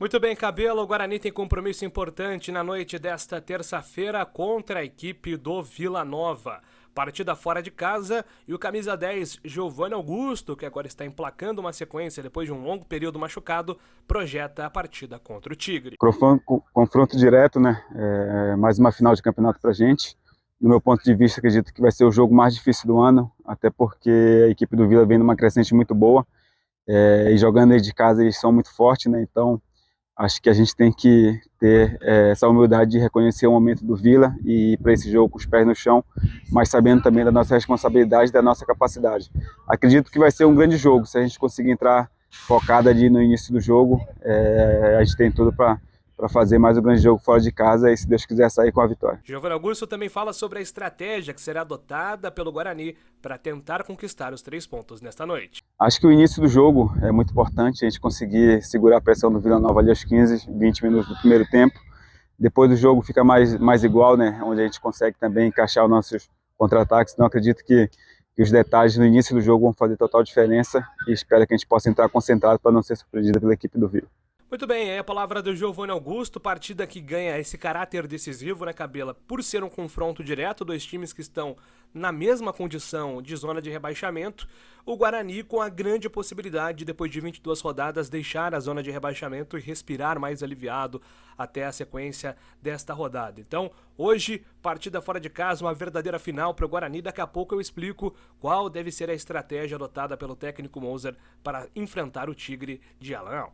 Muito bem, Cabelo. O Guarani tem compromisso importante na noite desta terça-feira contra a equipe do Vila Nova. Partida fora de casa e o camisa 10, Giovanni Augusto, que agora está emplacando uma sequência depois de um longo período machucado, projeta a partida contra o Tigre. Confronto direto, né? Mais uma final de campeonato pra gente. Do meu ponto de vista, acredito que vai ser o jogo mais difícil do ano, até porque a equipe do Vila vem numa crescente muito boa. E jogando aí de casa eles são muito fortes, né? Então acho que a gente tem que ter essa humildade de reconhecer o momento do Vila e ir para esse jogo com os pés no chão, mas sabendo também da nossa responsabilidade e da nossa capacidade. Acredito que vai ser um grande jogo, se a gente conseguir entrar focado ali no início do jogo, a gente tem tudo para fazer mais um grande jogo fora de casa e, se Deus quiser, sair com a vitória. Giovanni Augusto também fala sobre a estratégia que será adotada pelo Guarani para tentar conquistar os 3 pontos nesta noite. Acho que o início do jogo é muito importante, a gente conseguir segurar a pressão do Vila Nova ali aos 15, 20 minutos do primeiro tempo. Depois do jogo fica mais igual, né? Onde a gente consegue também encaixar os nossos contra-ataques. Então acredito que os detalhes no início do jogo vão fazer total diferença e espero que a gente possa entrar concentrado para não ser surpreendido pela equipe do Vila. Muito bem, é a palavra do Giovanni Augusto, partida que ganha esse caráter decisivo, né, Cabela? Por ser um confronto direto, dois times que estão na mesma condição de zona de rebaixamento, o Guarani com a grande possibilidade, depois de 22 rodadas, deixar a zona de rebaixamento e respirar mais aliviado até a sequência desta rodada. Então, hoje, partida fora de casa, uma verdadeira final para o Guarani. Daqui a pouco eu explico qual deve ser a estratégia adotada pelo técnico Moser para enfrentar o Tigre de Alan.